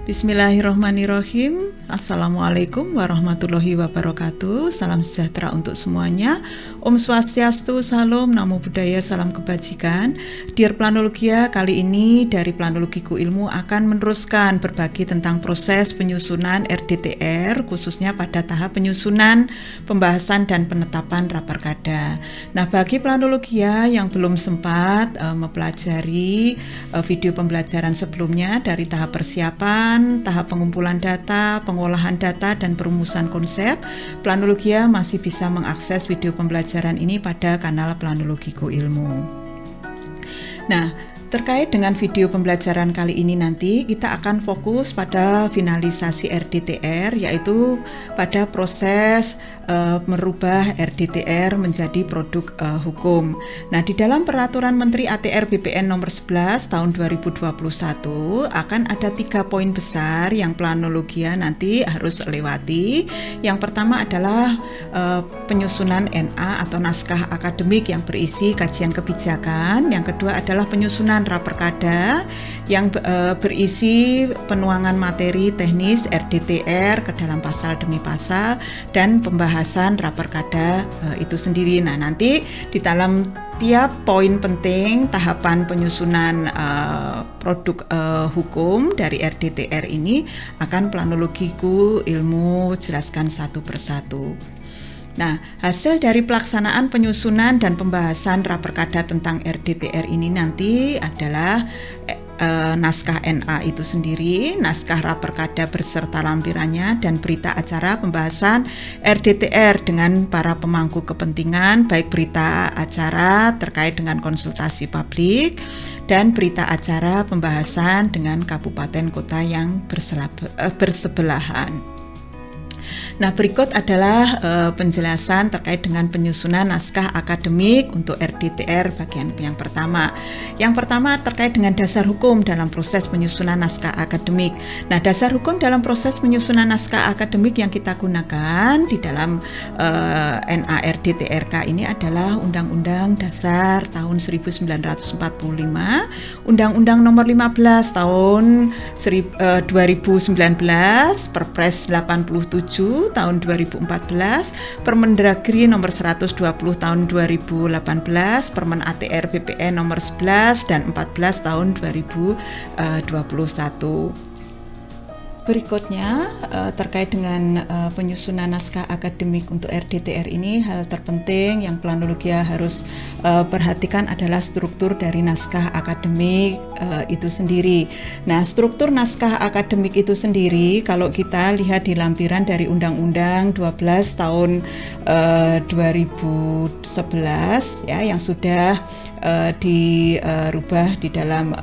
Bismillahirrahmanirrahim. Assalamualaikum warahmatullahi wabarakatuh. Salam sejahtera untuk semuanya. Om Swastiastu, Salam, Namo Buddhaya, Salam Kebajikan. Dear Planologia, kali ini dari Planologiku Ilmu akan meneruskan berbagi tentang proses penyusunan RDTR, khususnya pada tahap penyusunan, pembahasan dan penetapan Raperkada. Nah, bagi Planologia yang belum sempat mempelajari video pembelajaran sebelumnya dari tahap persiapan, tahap pengumpulan data, pengolahan data, dan perumusan konsep, Planologia masih bisa mengakses video pembelajaran ini pada kanal Planologiku Ilmu. Nah, terkait dengan video pembelajaran kali ini nanti kita akan fokus pada finalisasi RDTR, yaitu pada proses merubah RDTR menjadi produk hukum. Nah, di dalam Peraturan Menteri ATR BPN nomor 11 tahun 2021 akan ada 3 poin besar yang Planologia nanti harus lewati. Yang pertama adalah penyusunan NA atau naskah akademik yang berisi kajian kebijakan. Yang kedua adalah penyusunan Raperkada yang berisi penuangan materi teknis RDTR ke dalam pasal demi pasal dan pembahasan Raperkada itu sendiri. Nah, nanti di dalam tiap poin penting tahapan penyusunan produk hukum dari RDTR ini akan Planologiku Ilmu jelaskan satu persatu. Nah, hasil dari pelaksanaan penyusunan dan pembahasan Raperkada tentang RDTR ini nanti adalah naskah NA itu sendiri, naskah Raperkada beserta lampirannya, dan berita acara pembahasan RDTR dengan para pemangku kepentingan, baik berita acara terkait dengan konsultasi publik dan berita acara pembahasan dengan kabupaten kota yang bersebelahan. Nah, berikut adalah penjelasan terkait dengan penyusunan naskah akademik untuk RDTR bagian yang pertama. Yang pertama terkait dengan dasar hukum dalam proses penyusunan naskah akademik. Nah, dasar hukum dalam proses penyusunan naskah akademik yang kita gunakan di dalam NA-RDTRK ini adalah Undang-Undang Dasar tahun 1945, Undang-Undang Nomor 15 tahun 2019, Perpres 87 tahun 2014, Permendagri nomor 120 tahun 2018, Permen ATR BPN nomor 11 dan 14 tahun 2021. Berikutnya terkait dengan penyusunan naskah akademik untuk RDTR ini, hal terpenting yang Planologia harus perhatikan adalah struktur dari naskah akademik itu sendiri. Nah, struktur naskah akademik itu sendiri kalau kita lihat di lampiran dari Undang-Undang 12 tahun 2011 ya, yang sudah dirubah di dalam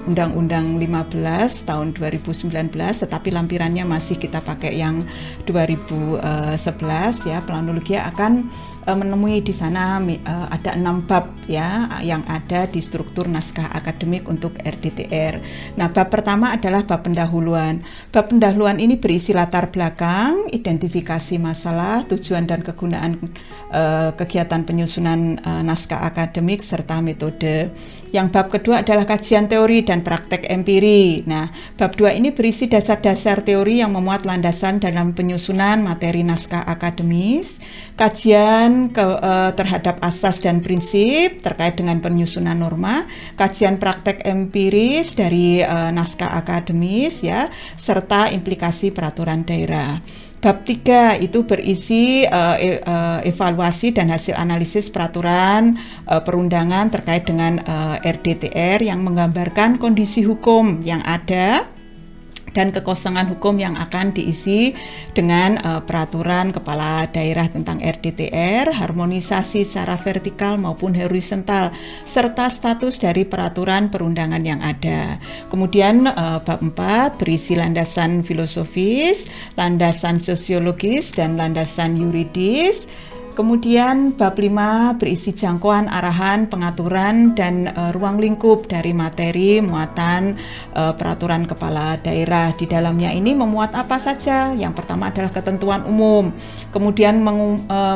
Undang-Undang 15 tahun 2019, tetapi lampirannya masih kita pakai yang 2011 ya. Planologia akan menemui di sana ada 6 bab ya yang ada di struktur naskah akademik untuk RDTR. Nah, bab pertama adalah bab pendahuluan. Bab pendahuluan ini berisi latar belakang, identifikasi masalah, tujuan dan kegunaan kegiatan penyusunan naskah akademik serta metode. Yang bab kedua adalah kajian teori dan praktek empiri. Nah, bab 2 ini berisi dasar-dasar teori yang memuat landasan dalam penyusunan materi naskah akademis, kajian terhadap asas dan prinsip terkait dengan penyusunan norma, kajian praktek empiris dari naskah akademis ya, serta implikasi peraturan daerah. Bab 3 itu berisi evaluasi dan hasil analisis peraturan perundangan terkait dengan RDTR yang menggambarkan kondisi hukum yang ada dan kekosongan hukum yang akan diisi dengan peraturan kepala daerah tentang RDTR, harmonisasi secara vertikal maupun horizontal, serta status dari peraturan perundangan yang ada. Kemudian bab 4 berisi landasan filosofis, landasan sosiologis, dan landasan yuridis. Kemudian bab 5 berisi jangkauan, arahan, pengaturan, dan ruang lingkup dari materi muatan peraturan kepala daerah. Di dalamnya ini memuat apa saja? Yang pertama adalah ketentuan umum, kemudian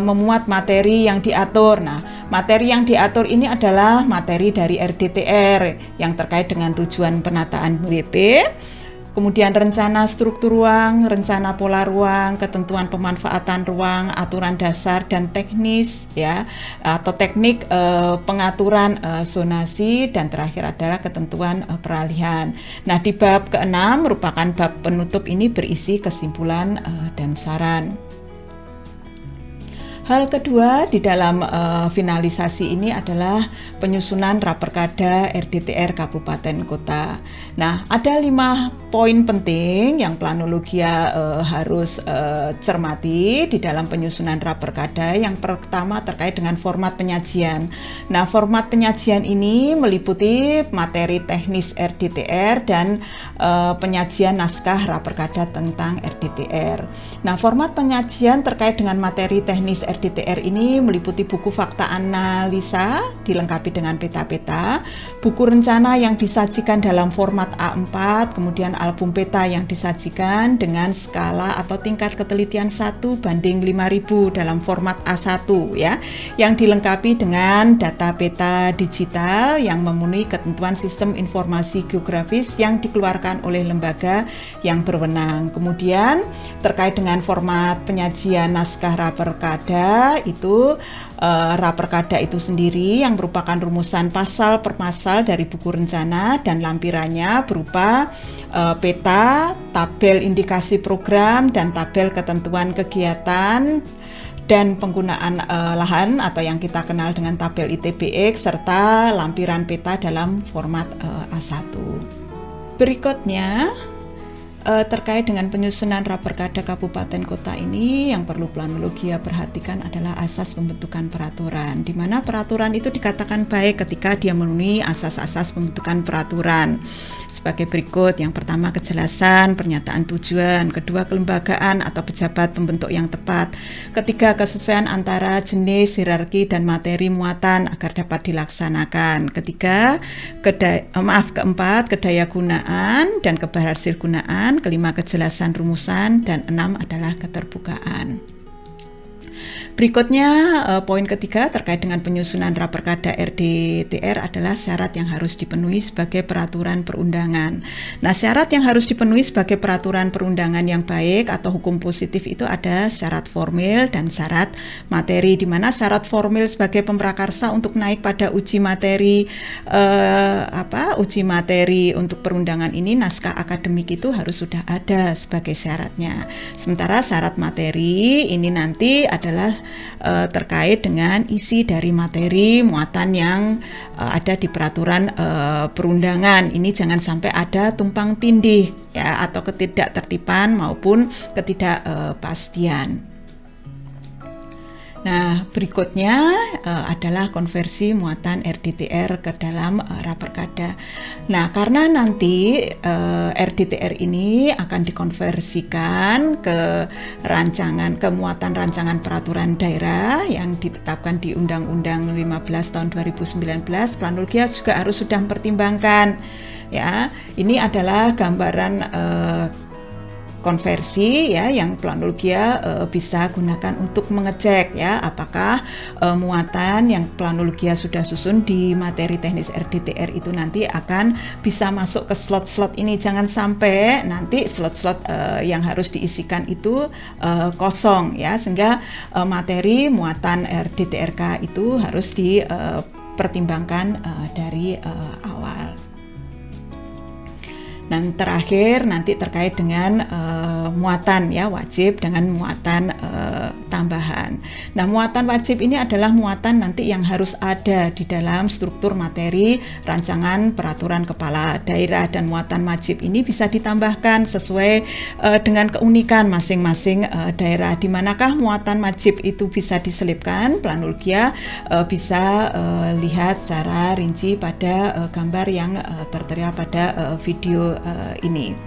memuat materi yang diatur. Nah, materi yang diatur ini adalah materi dari RDTR yang terkait dengan tujuan penataan WP. kemudian rencana struktur ruang, rencana pola ruang, ketentuan pemanfaatan ruang, aturan dasar dan teknis ya, atau teknik pengaturan zonasi, dan terakhir adalah ketentuan peralihan. Nah, di bab ke-6 merupakan bab penutup, ini berisi kesimpulan dan saran. Hal kedua di dalam finalisasi ini adalah penyusunan Raperkada RDTR Kabupaten Kota. Nah, ada 5 poin penting yang Planologia harus cermati di dalam penyusunan Raperkada. Yang pertama terkait dengan format penyajian. Nah, format penyajian ini meliputi materi teknis RDTR dan penyajian naskah Raperkada tentang RDTR. Nah, format penyajian terkait dengan materi teknis RDTR ini meliputi buku fakta analisa dilengkapi dengan peta-peta, buku rencana yang disajikan dalam format A4, kemudian album peta yang disajikan dengan skala atau tingkat ketelitian 1:5000 dalam format A1 ya, yang dilengkapi dengan data peta digital yang memenuhi ketentuan sistem informasi geografis yang dikeluarkan oleh lembaga yang berwenang. Kemudian terkait dengan format penyajian naskah Raperkada, itu Raperkada itu sendiri yang merupakan rumusan pasal per pasal dari buku rencana dan lampirannya berupa peta, tabel indikasi program, dan tabel ketentuan kegiatan dan penggunaan lahan atau yang kita kenal dengan tabel ITBX, serta lampiran peta dalam format A1. Berikutnya terkait dengan penyusunan Raperkada Kabupaten Kota ini, yang perlu Planologia perhatikan adalah asas pembentukan peraturan, di mana peraturan itu dikatakan baik ketika dia memenuhi asas-asas pembentukan peraturan sebagai berikut. Yang pertama, kejelasan pernyataan tujuan. Kedua, kelembagaan atau pejabat pembentuk yang tepat. Ketiga, kesesuaian antara jenis, hierarki, dan materi muatan agar dapat dilaksanakan. Ketiga, keempat, kedayagunaan dan keberhasilgunaan. Kelima, kejelasan rumusan, dan 6 adalah keterbukaan. Berikutnya, poin ketiga terkait dengan penyusunan Raperkada RDTR adalah syarat yang harus dipenuhi sebagai peraturan perundangan. Nah, syarat yang harus dipenuhi sebagai peraturan perundangan yang baik atau hukum positif itu ada syarat formil dan syarat materi, di mana syarat formil sebagai pemrakarsa untuk naik pada uji materi uji materi untuk perundangan ini, naskah akademik itu harus sudah ada sebagai syaratnya. Sementara syarat materi ini nanti adalah terkait dengan isi dari materi muatan yang ada di peraturan perundangan. Ini jangan sampai ada tumpang tindih ya, atau ketidaktertiban maupun ketidakpastian. Nah, berikutnya adalah konversi muatan RDTR ke dalam Raperkada. Nah, karena nanti RDTR ini akan dikonversikan ke muatan rancangan peraturan daerah yang ditetapkan di Undang-Undang 15 tahun 2019, Planologia juga harus sudah mempertimbangkan ya. Ini adalah gambaran konversi ya yang Planologia bisa gunakan untuk mengecek ya apakah muatan yang Planologia sudah susun di materi teknis RDTR itu nanti akan bisa masuk ke slot-slot ini. Jangan sampai nanti slot-slot yang harus diisikan itu kosong ya, sehingga materi muatan RDTRK itu harus dipertimbangkan dari awal. Dan terakhir nanti terkait dengan muatan ya, wajib dengan muatan tambahan. Nah, muatan wajib ini adalah muatan nanti yang harus ada di dalam struktur materi rancangan peraturan kepala daerah, dan muatan wajib ini bisa ditambahkan sesuai dengan keunikan masing-masing daerah. Di manakah muatan wajib itu bisa diselipkan? Planologia bisa lihat secara rinci pada gambar yang tertera pada video ini.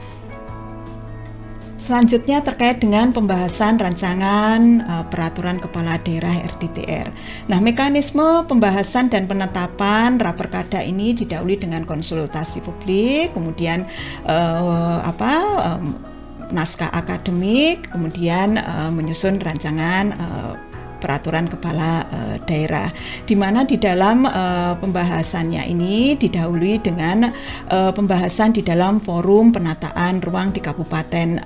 Selanjutnya terkait dengan pembahasan rancangan peraturan kepala daerah RDTR. Nah, mekanisme pembahasan dan penetapan Raperkada ini didahului dengan konsultasi publik, kemudian naskah akademik, kemudian menyusun rancangan peraturan kepala daerah, di mana di dalam pembahasannya ini didahului dengan pembahasan di dalam forum penataan ruang di kabupaten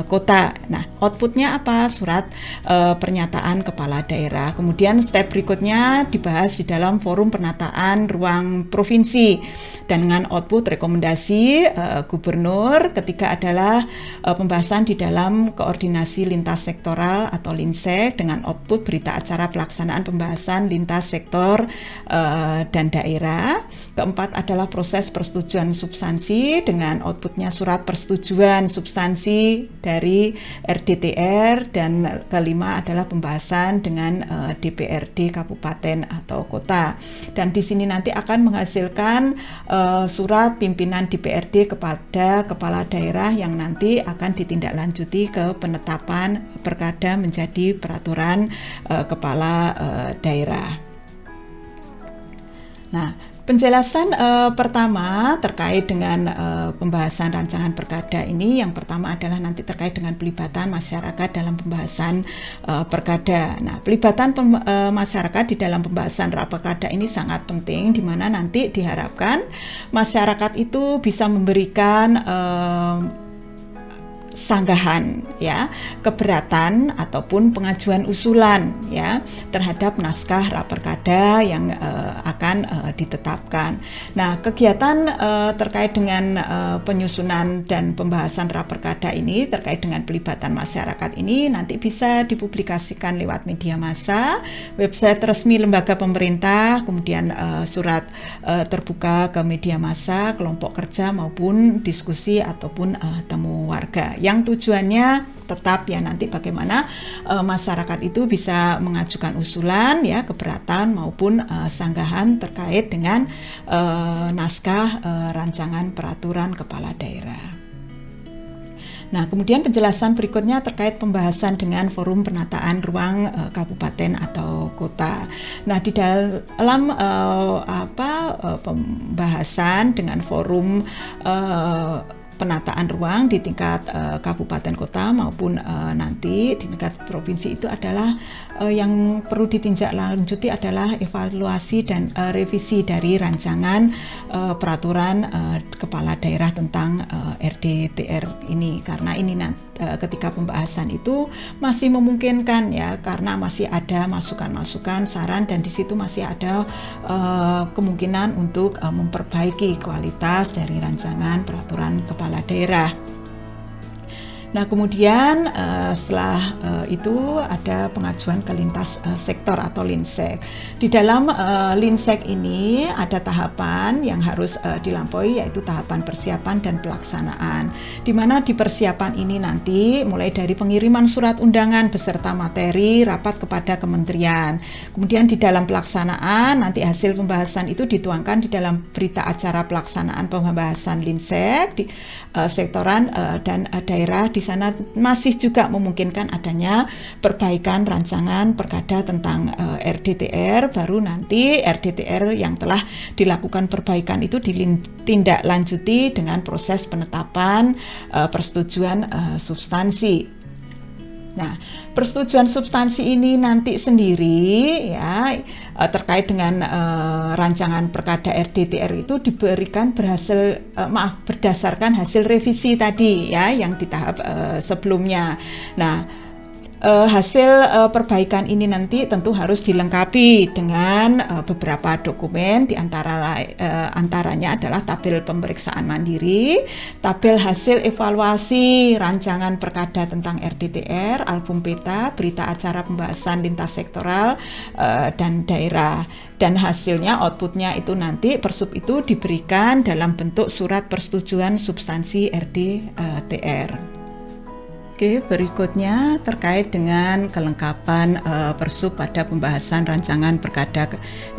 kota. Nah, outputnya apa? Surat pernyataan kepala daerah. Kemudian step berikutnya dibahas di dalam forum penataan ruang provinsi dengan output rekomendasi gubernur. Ketiga adalah pembahasan di dalam koordinasi lintas sektoral atau linsek dengan output berita acara pelaksanaan pembahasan lintas sektor dan daerah. Keempat adalah proses persetujuan substansi dengan outputnya surat persetujuan substansi dari RDTR, dan kelima adalah pembahasan dengan DPRD kabupaten atau kota. Dan di sini nanti akan menghasilkan surat pimpinan DPRD kepada kepala daerah yang nanti akan ditindaklanjuti ke penetapan perkada menjadi peraturan kepala daerah. Nah, penjelasan pertama terkait dengan pembahasan rancangan perkada ini, yang pertama adalah nanti terkait dengan pelibatan masyarakat dalam pembahasan perkada. Nah, pelibatan masyarakat di dalam pembahasan perkada ini sangat penting, di mana nanti diharapkan masyarakat itu bisa memberikan sanggahan, ya, keberatan ataupun pengajuan usulan, ya, terhadap naskah raperkada yang akan ditetapkan. Nah, kegiatan terkait dengan penyusunan dan pembahasan raperkada ini terkait dengan pelibatan masyarakat ini nanti bisa dipublikasikan lewat media massa, website resmi lembaga pemerintah, kemudian surat terbuka ke media massa, kelompok kerja maupun diskusi ataupun temu warga. Yang tujuannya tetap ya nanti bagaimana masyarakat itu bisa mengajukan usulan, ya, keberatan maupun sanggahan terkait dengan naskah rancangan peraturan kepala daerah. Nah, kemudian penjelasan berikutnya terkait pembahasan dengan forum penataan ruang kabupaten atau kota. Nah, di dalam pembahasan dengan forum penataan ruang di tingkat kabupaten kota maupun nanti di tingkat provinsi itu adalah yang perlu ditindaklanjuti adalah evaluasi dan revisi dari rancangan peraturan kepala daerah tentang RDTR ini, karena ini ketika pembahasan itu masih memungkinkan, ya, karena masih ada masukan-masukan, saran, dan di situ masih ada kemungkinan untuk memperbaiki kualitas dari rancangan peraturan kepala daerah. Nah, kemudian setelah itu ada pengajuan ke lintas sektor atau linsek. Di dalam linsek ini ada tahapan yang harus dilampaui, yaitu tahapan persiapan dan pelaksanaan. Di mana di persiapan ini nanti mulai dari pengiriman surat undangan beserta materi rapat kepada kementerian. Kemudian di dalam pelaksanaan nanti hasil pembahasan itu dituangkan di dalam berita acara pelaksanaan pembahasan linsek di sektoran dan daerah. Di sana masih juga memungkinkan adanya perbaikan rancangan perkada tentang RDTR, baru nanti RDTR yang telah dilakukan perbaikan itu ditindaklanjuti dengan proses penetapan persetujuan substansi. Nah, persetujuan substansi ini nanti sendiri, ya, terkait dengan rancangan perkada RDTR itu diberikan berdasarkan hasil revisi tadi, ya, yang di tahap sebelumnya. Nah, hasil perbaikan ini nanti tentu harus dilengkapi dengan beberapa dokumen, di antaranya adalah tabel pemeriksaan mandiri, tabel hasil evaluasi rancangan perkada tentang RDTR, album peta, berita acara pembahasan lintas sektoral dan daerah. Dan hasilnya, outputnya itu nanti persub itu diberikan dalam bentuk surat persetujuan substansi RDTR. Oke, berikutnya terkait dengan kelengkapan persub pada pembahasan rancangan perkada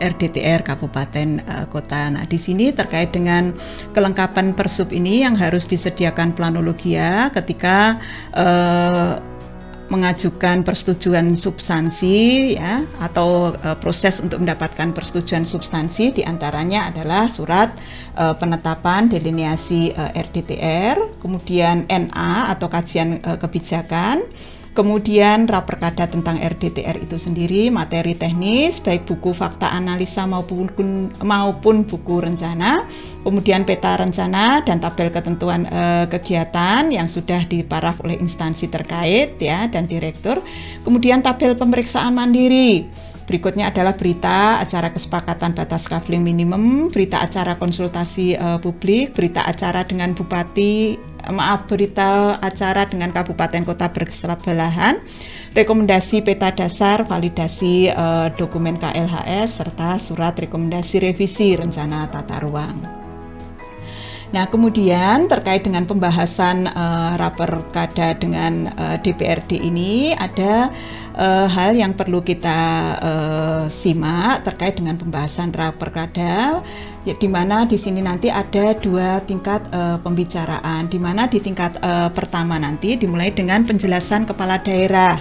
RDTR kabupaten kota. Nah, di sini terkait dengan kelengkapan persub ini yang harus disediakan planologia ketika mengajukan persetujuan substansi, ya, atau proses untuk mendapatkan persetujuan substansi, diantaranya adalah surat penetapan delineasi RDTR, kemudian NA atau kajian kebijakan, Kemudian Raperkada tentang RDTR itu sendiri, materi teknis baik buku fakta analisa maupun buku rencana, kemudian peta rencana dan tabel ketentuan kegiatan yang sudah diparaf oleh instansi terkait ya dan direktur. Kemudian tabel pemeriksaan mandiri. Berikutnya adalah berita acara kesepakatan batas kafling minimum, berita acara konsultasi publik, berita acara dengan berita acara dengan kabupaten kota bersebelahan, rekomendasi peta dasar, validasi dokumen KLHS, serta surat rekomendasi revisi rencana tata ruang. Nah, kemudian terkait dengan pembahasan Raperkada dengan DPRD ini ada hal yang perlu kita simak terkait dengan pembahasan Raperkada, ya, di mana di sini nanti ada 2 tingkat pembicaraan, di mana di tingkat pertama nanti dimulai dengan penjelasan kepala daerah.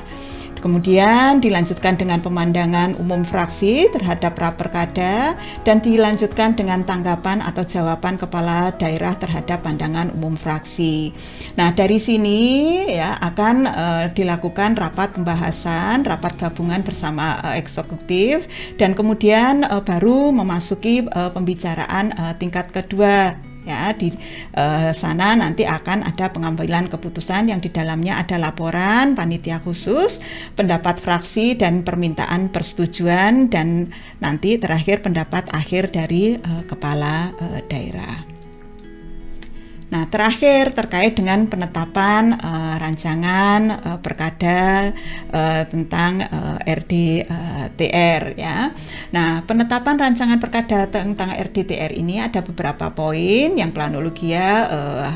Kemudian dilanjutkan dengan pemandangan umum fraksi terhadap Raperkada dan dilanjutkan dengan tanggapan atau jawaban kepala daerah terhadap pandangan umum fraksi. Nah, dari sini ya akan dilakukan rapat pembahasan, rapat gabungan bersama eksekutif dan kemudian baru memasuki pembicaraan tingkat kedua. Ya, di sana nanti akan ada pengambilan keputusan yang di dalamnya ada laporan panitia khusus, pendapat fraksi dan permintaan persetujuan, dan nanti terakhir pendapat akhir dari kepala daerah. Nah, terakhir terkait dengan penetapan rancangan perkada tentang RDTR ya. Nah, penetapan rancangan perkada tentang RDTR ini ada beberapa poin yang planologia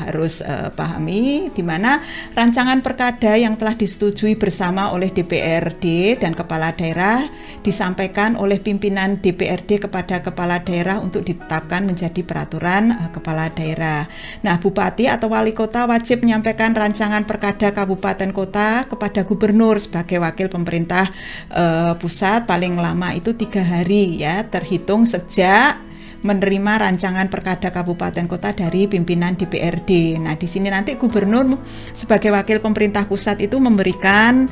harus pahami, di mana rancangan perkada yang telah disetujui bersama oleh DPRD dan kepala daerah disampaikan oleh pimpinan DPRD kepada kepala daerah untuk ditetapkan menjadi peraturan kepala daerah. Nah, Bupati atau Wali Kota wajib menyampaikan rancangan perkada kabupaten kota kepada gubernur sebagai wakil pemerintah pusat paling lama itu 3 hari ya, terhitung sejak menerima rancangan perkada kabupaten kota dari pimpinan DPRD. Nah, di sini nanti gubernur sebagai wakil pemerintah pusat itu memberikan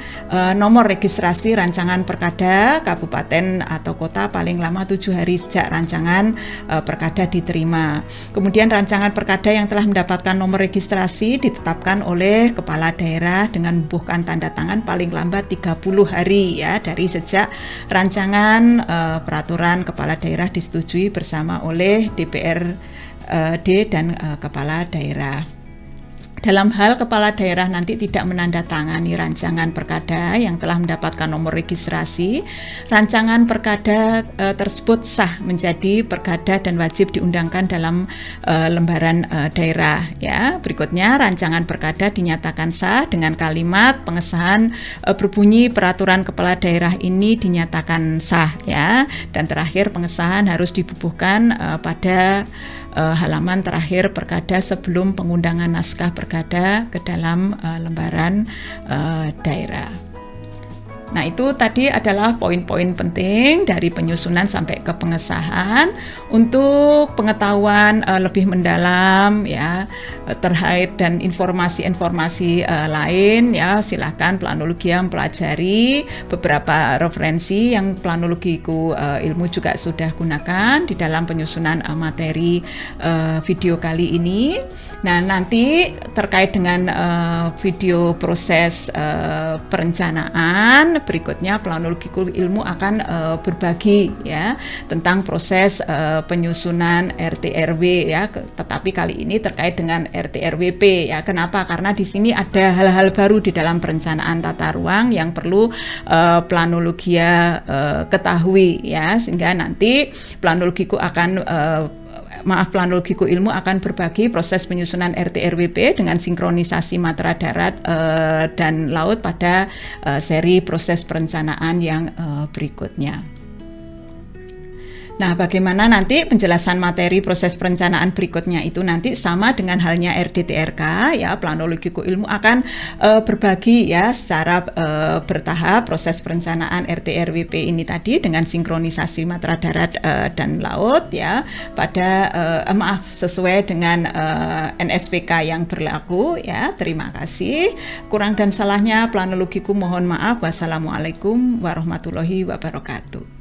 nomor registrasi rancangan perkada kabupaten atau kota paling lama 7 hari sejak rancangan perkada diterima. Kemudian rancangan perkada yang telah mendapatkan nomor registrasi ditetapkan oleh kepala daerah dengan membubuhkan tanda tangan paling lambat 30 hari ya dari sejak rancangan peraturan kepala daerah disetujui bersama oleh DPRD dan kepala daerah. Dalam hal kepala daerah nanti tidak menandatangani rancangan perkada yang telah mendapatkan nomor registrasi, rancangan perkada tersebut sah menjadi perkada dan wajib diundangkan dalam lembaran daerah ya. Berikutnya, rancangan perkada dinyatakan sah dengan kalimat pengesahan berbunyi peraturan kepala daerah ini dinyatakan sah ya. Dan terakhir, pengesahan harus dibubuhkan pada halaman terakhir perkada sebelum pengundangan naskah perkada ke dalam lembaran daerah. Nah, itu tadi adalah poin-poin penting dari penyusunan sampai ke pengesahan. Untuk pengetahuan lebih mendalam ya terkait dan informasi-informasi lain ya, silakan planologia mempelajari beberapa referensi yang planologiku ilmu juga sudah gunakan di dalam penyusunan materi video kali ini. Nah, nanti terkait dengan video proses perencanaan berikutnya, planologiku ilmu akan berbagi ya tentang proses penyusunan RT/RW ya, tetapi kali ini terkait dengan RT/RWP ya. Kenapa? Karena di sini ada hal-hal baru di dalam perencanaan tata ruang yang perlu planologia ketahui ya, sehingga nanti planologiku ilmu akan berbagi proses penyusunan RT/RWP dengan sinkronisasi matra darat dan laut pada seri proses perencanaan yang berikutnya. Nah, bagaimana nanti penjelasan materi proses perencanaan berikutnya itu nanti sama dengan halnya RDTRK ya, Planologiku Ilmu akan berbagi ya secara bertahap proses perencanaan RT/RWP ini tadi dengan sinkronisasi matra darat dan laut ya pada sesuai dengan NSPK yang berlaku ya. Terima kasih. Kurang dan salahnya Planologiku mohon maaf. Wassalamualaikum warahmatullahi wabarakatuh.